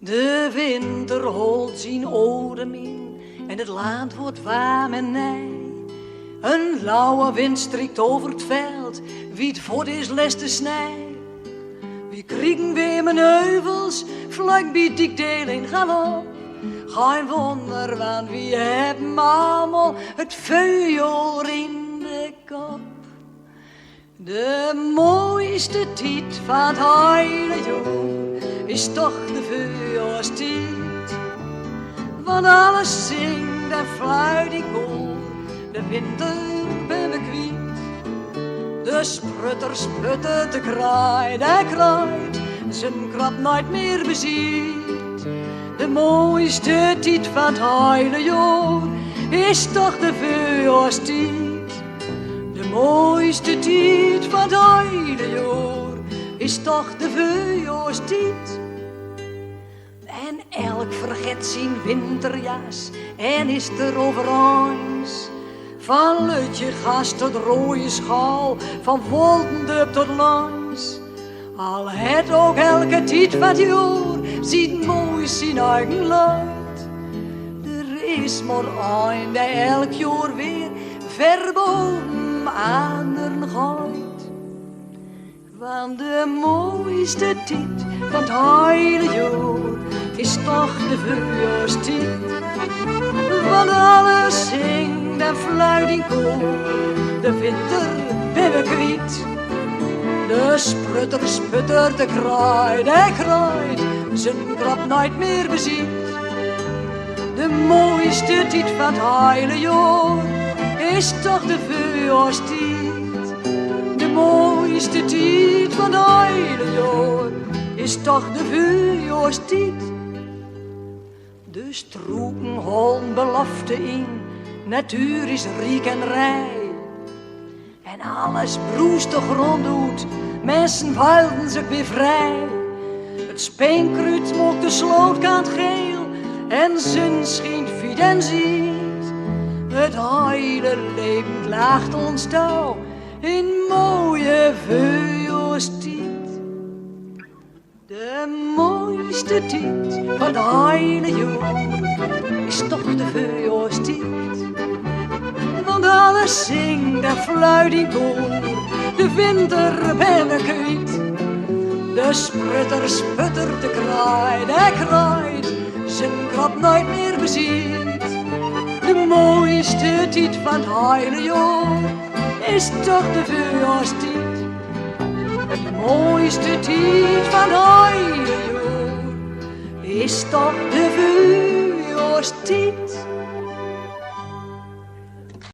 De winter holt zijn odem in en het land wordt warm en nij. Een lauwe wind strikt over het veld, wie het voort is les te snij. Wie kriegen weer mijn heuvels, vlak biedt ik deel in galop. Geen wonder, want wie hebben allemaal het vuur in de kop. De mooiste tijd van het hele jaar is toch de vuurstijd. Want alles zingt en fluit in koor, de winter ben ik kwijt. De sprutter sputtert, de kraai, de kraait, zijn krab nooit meer beziet. De mooiste tijd van het hele jaar is toch de vuurstijd. De mooiste tijd van het hele jaar is toch de vuurstijd. En elk vergeet zijn winterjas en is er overeens. Van Lutje gas tot rode schaal, van Woltendub tot langs. Al het ook elke tijd van het jaar ziet mooi zijn eigen luid. Er is maar een die elk jaar weer ver boven anderen gaat. Want de mooiste tijd van het hele jaar is toch de vuurstijd. Want alles zingt en fluit in koor, de winter ben ik kwijt. De sprutter sputtert, de kraait, hij kraait, zijn krab nooit meer beziet. De mooiste tijd van het hele jaar is toch de vuurstijd. De mooiste tijd van het hele jaar is toch de vuurstijd. De stroeken holen belofte in, natuur is rijk en rij. En alles bloest de grond doet, mensen wilden zich weer vrij. Het speenkruid mocht de slootkant geel en zon schijnt fiet en ziet. Het hele leven laagt ons touw in mooie vuurstijd. De mooiste tijd van het hele jaar is toch de vuurstijd. Want alles zingt en fluit in koor, de winter ben ik kwijt. De sprutter sputtert, de kraai, de kraait, zijn krab nooit meer beziet. De mooiste tijd van het hele jaar is toch de vuurstijd. De mooiste tijd van het hele jaar is toch de vuurstijd.